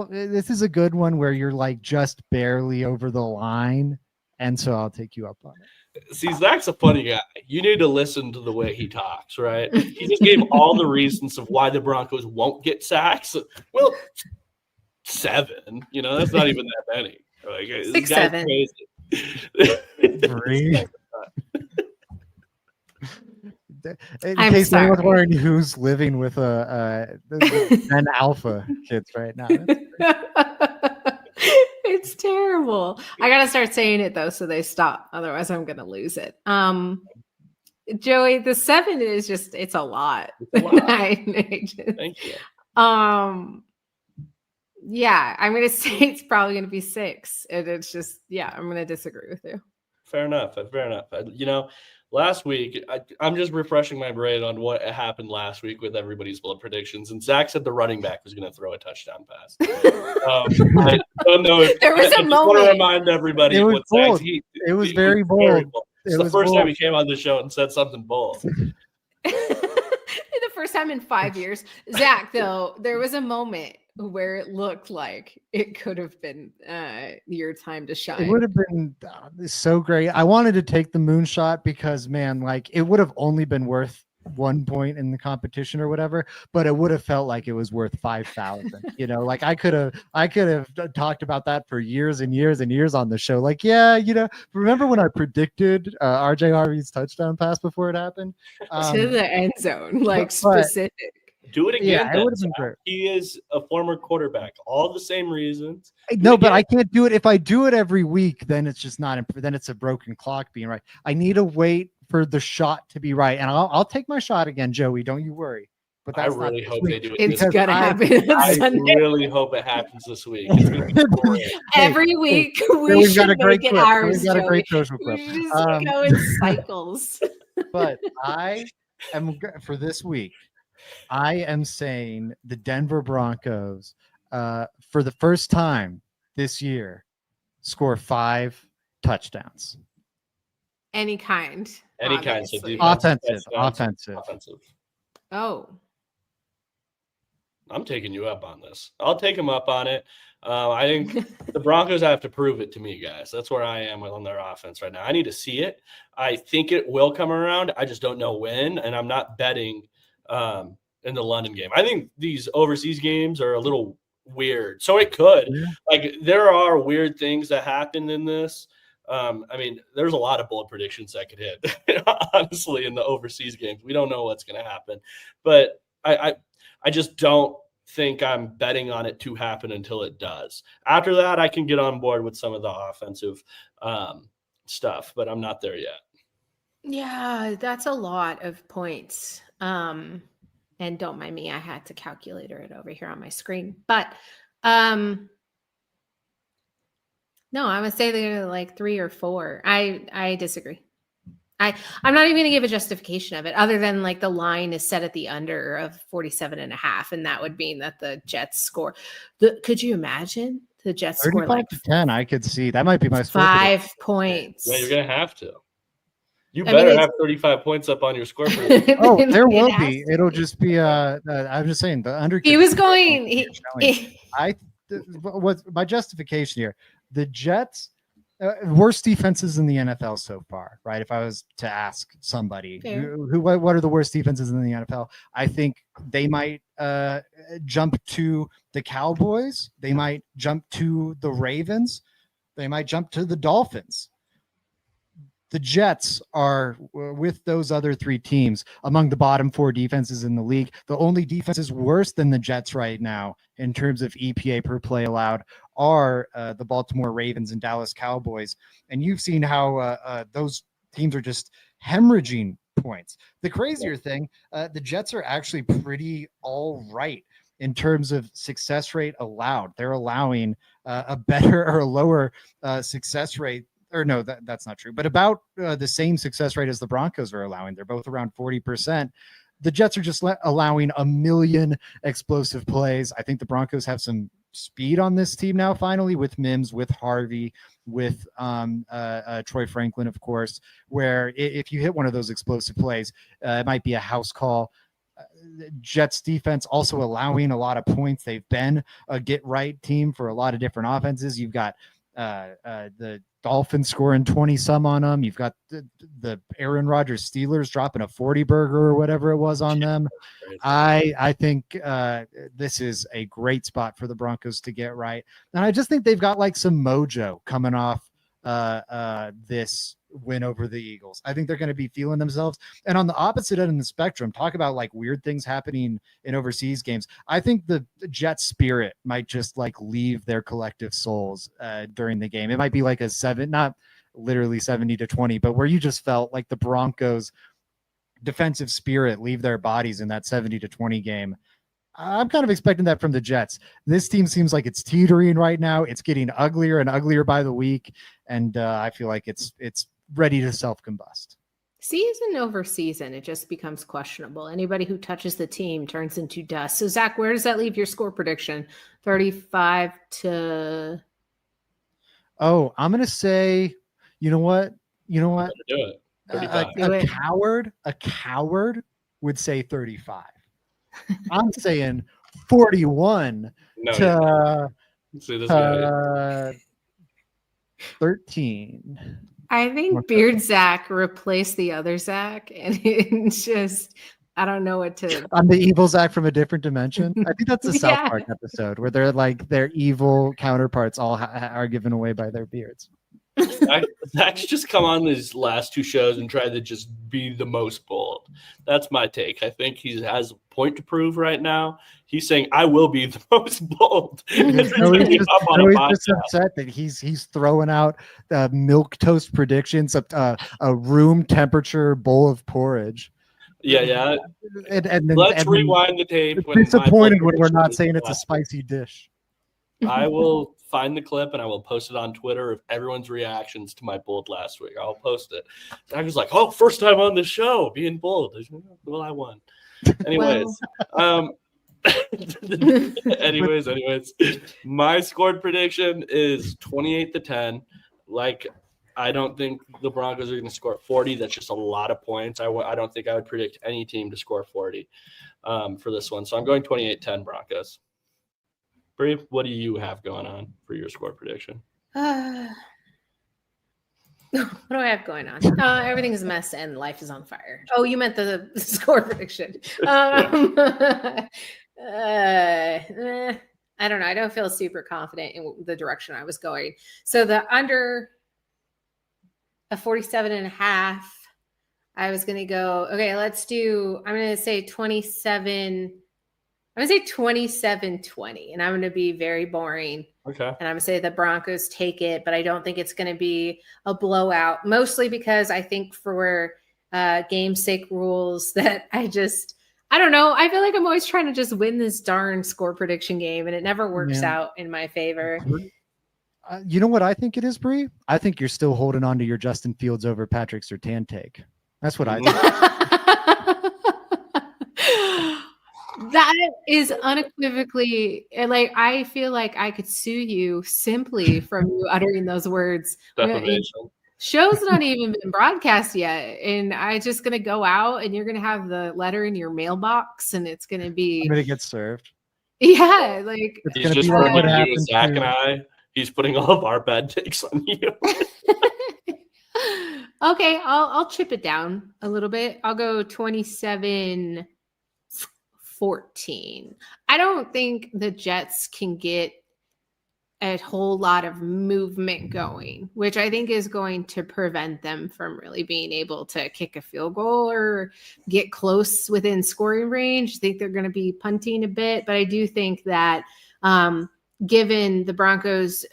reasons. This is a good one where you're like just barely over the line. And so I'll take you up on it. See, Zach's a funny guy. You need to listen to the way he talks, right? He just gave all the reasons of why the Broncos won't get sacks. Well, 7, that's not even that many. Like, 6, 7. In case anyone's wondering who's living with an alpha kids right now. It's terrible. I gotta start saying it though, so they stop. Otherwise, I'm gonna lose it. Joey, the 7 is it's a lot. Thank you. Yeah, I'm gonna say it's probably gonna be 6, and it's just I'm gonna disagree with you. Fair enough. Last week, I'm just refreshing my brain on what happened last week with everybody's bold predictions. And Zach said the running back was going to throw a touchdown pass. I don't know if there was a moment. I want to remind everybody it was bold. Zach, it was very bold. It's the first time he came on the show and said something bold. The first time in 5 years. Zach, though, there was a moment where it looked like it could have been your time to shine. It would have been so great. I wanted to take the moonshot because, man, like it would have only been worth 1 point in the competition or whatever, but it would have felt like it was worth 5,000. You know, like I could have talked about that for years and years and years on the show. Like, yeah, you know, remember when I predicted RJ Harvey's touchdown pass before it happened? To the end zone, like but specific. Do it again. Yeah, it then, would have been Zach. great. He is a former quarterback. All the same reasons. No, but I can't do it. If I do it every week, then it's just not. Then it's a broken clock being right. I need to wait for the shot to be right, and I'll take my shot again, Joey. Don't you worry. But I that's really not hope this they week. do it. It's this gonna week. happen on I Sunday. really hope it happens this week. It's gonna be great. Every week we've we got should a great make it clip. ours. We've got a Joey. great social We clip. should just go in cycles. But I am for this week. I am saying the Denver Broncos, for the first time this year, score 5 touchdowns. Any kind. Any kind. So obviously. defense, Offensive. offensive. Oh. I'm taking you up on this. I'll take him up on it. I think the Broncos have to prove it to me, guys. That's where I am on their offense right now. I need to see it. I think it will come around. I just don't know when, and I'm not betting in the London game. I think these overseas games are a little weird. So it could. Yeah. Like, there are weird things that happen in this. I mean, there's a lot of bold predictions that could hit, honestly, in the overseas games. We don't know what's going to happen. But I just don't think I'm betting on it to happen until it does. After that, I can get on board with some of the offensive stuff, but I'm not there yet. Yeah, that's a lot of points. And don't mind me, I had to calculator it over here on my screen. But no, I would say they're like 3 or 4. I disagree. I'm not even going to give a justification of it other than like the line is set at the under of 47.5. And that would mean that the Jets score. Could you imagine the Jets score 35 like to 10? I could see that might be my score. 5 points. Yeah, you're going to have to. You better have 35 points up on your score. Oh, there will be. It'll just be. I'm just saying the under. He was going. What's my justification here? The Jets. Worst defenses in the NFL so far, right? If I was to ask somebody what are the worst defenses in the NFL, I think they might jump to the Cowboys. They might jump to the Ravens. They might jump to the Dolphins. The Jets are, with those other 3 teams, among the bottom 4 defenses in the league. The only defenses worse than the Jets right now in terms of EPA per play allowed are the Baltimore Ravens and Dallas Cowboys. And you've seen how those teams are just hemorrhaging points. The crazier thing, the Jets are actually pretty all right in terms of success rate allowed. They're allowing a better or a lower success rate. Or no, that's not true, but about the same success rate as the Broncos are allowing. They're both around 40%. The Jets are just allowing a million explosive plays. I think the Broncos have some speed on this team now, finally, with Mims, with Harvey, with Troy Franklin, of course, where if you hit one of those explosive plays, it might be a house call. Jets defense also allowing a lot of points. They've been a get-right team for a lot of different offenses. You've got the Dolphins scoring 20 some on them. You've got the Aaron Rodgers Steelers dropping a 40 burger or whatever it was on them. I think this is a great spot for the Broncos to get right. And I just think they've got like some mojo coming off this win over the Eagles. I think they're going to be feeling themselves. And on the opposite end of the spectrum, talk about like weird things happening in overseas games. I think the Jet spirit might just like leave their collective souls during the game. It might be like a 7, not literally 70-20, but where you just felt like the Broncos defensive spirit leave their bodies in that 70-20 game. I'm kind of expecting that from the Jets. This team seems like it's teetering right now. It's getting uglier and uglier by the week. And I feel like it's ready to self-combust. Season over season, it just becomes questionable. Anybody who touches the team turns into dust. So, Zach, where does that leave your score prediction? 35 to... Oh, I'm going to say, you know what? Do it. 35. A coward would say 35. I'm saying 41 to 13. I think Beard Zach replaced the other Zach, and it just I don't know what to. I'm the evil Zach from a different dimension. I think that's a South Yeah. Park episode where they're like their evil counterparts all are given away by their beards. Zach's just come on these last two shows and tried to just be the most bold. That's my take. I think he has a point to prove right now. He's saying, I will be the most bold. He's just upset that he's throwing out milk toast predictions, a room temperature bowl of porridge. Yeah. And Let's rewind the tape. Disappointed when we're not saying it's a spicy dish. I will find the clip and I will post it on Twitter of everyone's reactions to my bold last week. I'll post it. I was like, oh, first time on the show being bold. Well, I won. Anyways, anyways, my scored prediction is 28-10. Like, I don't think the Broncos are going to score 40. That's just a lot of points. I don't think I would predict any team to score 40 for this one. So I'm going 28-10 Broncos. Bree, what do you have going on for your score prediction? What do I have going on? Everything is a mess and life is on fire. Oh, you meant the score prediction. I don't know. I don't feel super confident in the direction I was going. So the under a 47.5, I was going to go, okay, I'm going to say 27. I'm going to say 27-20, and I'm going to be very boring. Okay. And I'm going to say the Broncos take it, but I don't think it's going to be a blowout, mostly because I think for game sake rules that I don't know. I feel like I'm always trying to just win this darn score prediction game, and it never works out in my favor. You know what I think it is, Bree? I think you're still holding on to your Justin Fields over Patrick Surtain take. That's what I think. That is unequivocally, like, I feel like I could sue you simply from you uttering those words. Defamation. Show's not even been broadcast yet, and I just gonna go out, and you're gonna have the letter in your mailbox, and it's gonna be. I'm gonna get served. Yeah, like it's he's just putting you, Zach and I. He's putting all of our bad takes on you. Okay, I'll chip it down a little bit. I'll go 27-14. I don't think the Jets can get a whole lot of movement going, which I think is going to prevent them from really being able to kick a field goal or get close within scoring range. I think they're going to be punting a bit, but I do think that given the Broncos'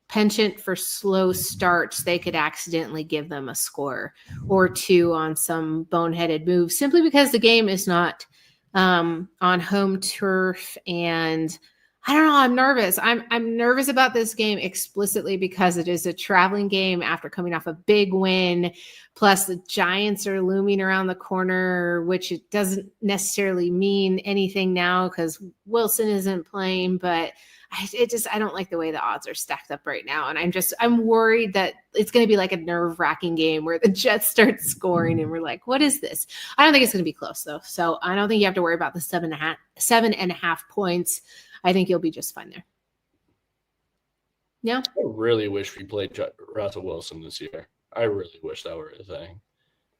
penchant for slow starts, they could accidentally give them a score or two on some boneheaded moves simply because the game is not on home turf. And I don't know, I'm nervous. I'm nervous about this game explicitly because it is a traveling game after coming off a big win. Plus the Giants are looming around the corner, which it doesn't necessarily mean anything now because Wilson isn't playing, but I don't like the way the odds are stacked up right now. And I'm worried that it's going to be like a nerve-wracking game where the Jets start scoring and we're like, what is this? I don't think it's going to be close though. So I don't think you have to worry about the 7.5 points. I think you'll be just fine there. Yeah. I really wish we played Russell Wilson this year. I really wish that were a thing.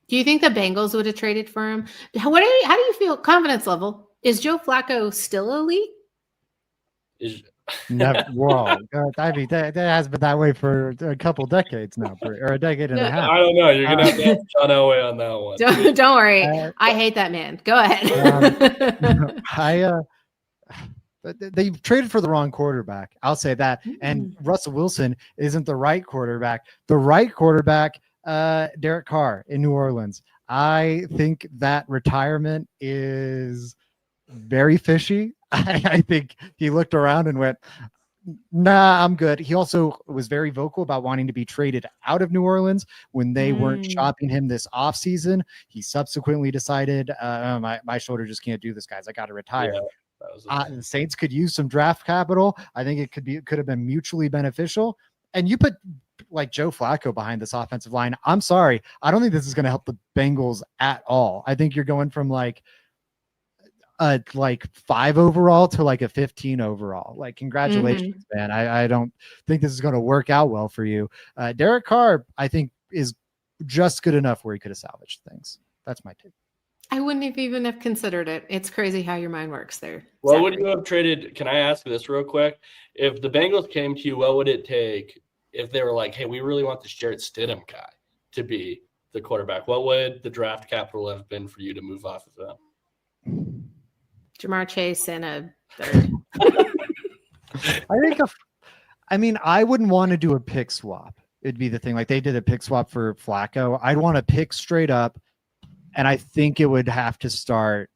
Do you think the Bengals would have traded for him? How do you feel confidence level? Is Joe Flacco still elite? Never. Whoa. I mean, that has been that way for a couple decades now, or a decade and a half. I don't know. You're going to have to have John Elway on that one. Don't worry. I hate that man. Go ahead. They traded for the wrong quarterback. I'll say that. And Russell Wilson isn't the right quarterback. The right quarterback, Derek Carr in New Orleans. I think that retirement is very fishy. I think he looked around and went, nah, I'm good. He also was very vocal about wanting to be traded out of New Orleans when they weren't shopping him this offseason. He subsequently decided, my shoulder just can't do this, guys. I got to retire. Yeah. The Saints could use some draft capital. I think it could have been mutually beneficial. And you put like Joe Flacco behind this offensive line. I'm sorry. I don't think this is going to help the Bengals at all. I think you're going from like 5 overall to like a 15 overall. Like, congratulations, man. I don't think this is going to work out well for you. Derek Carr, I think, is just good enough where he could have salvaged things. That's my take. I wouldn't have even have considered it. It's crazy how your mind works there. What would Zachary. you have traded? Can I ask this real quick? If the Bengals came to you, what would it take if they were like, hey, we really want this Jarrett Stidham guy to be the quarterback? What would the draft capital have been for you to move off of them? Jamar Chase and a third. I wouldn't want to do a pick swap. It'd be the thing. Like they did a pick swap for Flacco. I'd want to pick straight up. And I think it would have to start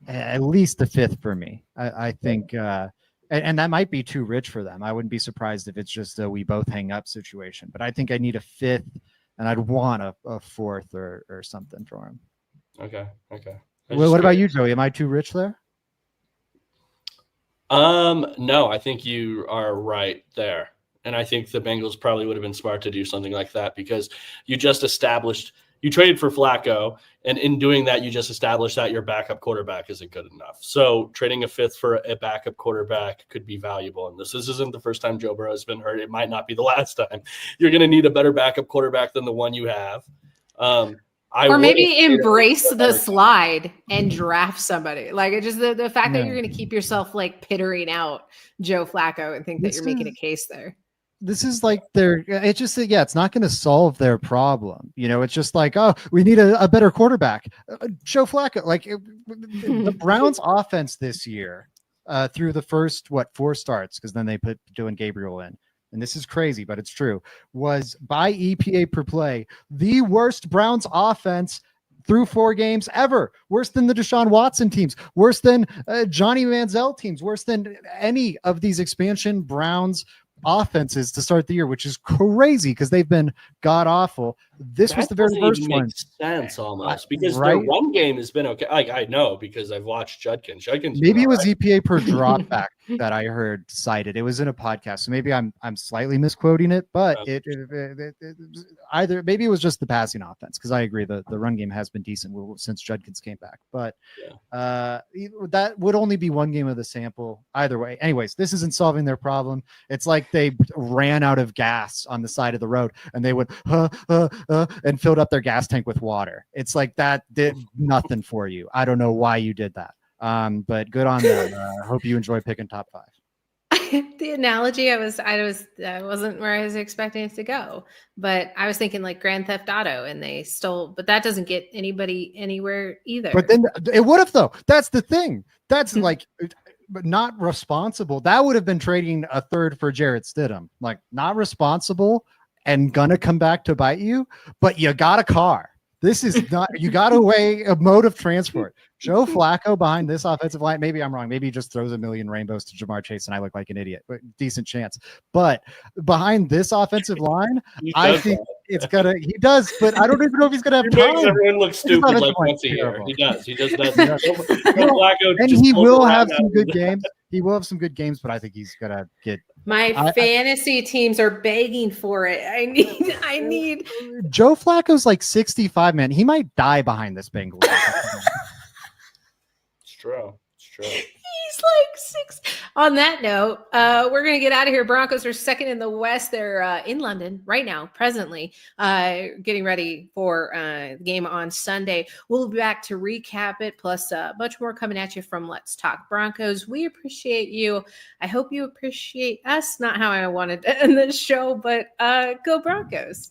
at least the 5th for me. I think, and that might be too rich for them. I wouldn't be surprised if it's just a we both hang up situation. But I think I need a 5th, and I'd want a 4th or something for him. Okay. Well, what about you, Joey? Am I too rich there? No, I think you are right there. And I think the Bengals probably would have been smart to do something like that because you traded for Flacco, and in doing that, you just established that your backup quarterback isn't good enough. So trading a 5th for a backup quarterback could be valuable. And this isn't the first time Joe Burrow has been hurt. It might not be the last time. You're going to need a better backup quarterback than the one you have. Or maybe embrace the slide and draft somebody. Like it just the fact that you're going to keep yourself like pittering out Joe Flacco and think that you're making a case there. This is like it's not going to solve their problem. It's just like, oh, we need a better quarterback. Joe Flacco, the Browns offense this year through the first, 4 starts, because then they put Dylan Gabriel in. And this is crazy, but it's true, was by EPA per play, the worst Browns offense through 4 games ever. Worse than the Deshaun Watson teams, worse than Johnny Manziel teams, worse than any of these expansion Browns offenses to start the year, which is crazy because they've been god awful. This was the very first one. Makes sense almost because their run game has been okay. Like I know because I've watched Judkins. Maybe it was EPA per dropback that I heard cited. It was in a podcast, so maybe I'm slightly misquoting it, but it either maybe it was just the passing offense because I agree the run game has been decent since Judkins came back, but that would only be one game of the sample either way. Anyways, this isn't solving their problem. It's like they ran out of gas on the side of the road and they went and filled up their gas tank with water. It's like that did nothing for you. I don't know why you did that. But good on them. Hope you enjoy picking top 5. The analogy I wasn't where I was expecting it to go, but I was thinking like Grand Theft Auto and they stole, but that doesn't get anybody anywhere either. But then it would have though. That's the thing. That's like, but not responsible. That would have been trading a 3rd for Jarrett Stidham. Like not responsible and gonna come back to bite you, but you got a car. This is not, you got a mode of transport. Joe Flacco behind this offensive line, maybe I'm wrong. Maybe he just throws a million rainbows to Jamar Chase and I look like an idiot, but decent chance. But behind this offensive line, I think it's gonna, he does, but I don't even know if he's gonna have time. Makes everyone look stupid like once a year. He does. He just does. And he will have some good games. He will have some good games, but I think he's gonna get. My fantasy teams are begging for it. I need. Joe Flacco's like 65, man. He might die behind this Bengals. It's true. He's like 6. On that note, we're going to get out of here. Broncos are second in the West. They're in London right now, presently, getting ready for the game on Sunday. We'll be back to recap it, plus a bunch more coming at you from Let's Talk Broncos. We appreciate you. I hope you appreciate us. Not how I wanted to end this show, but go Broncos.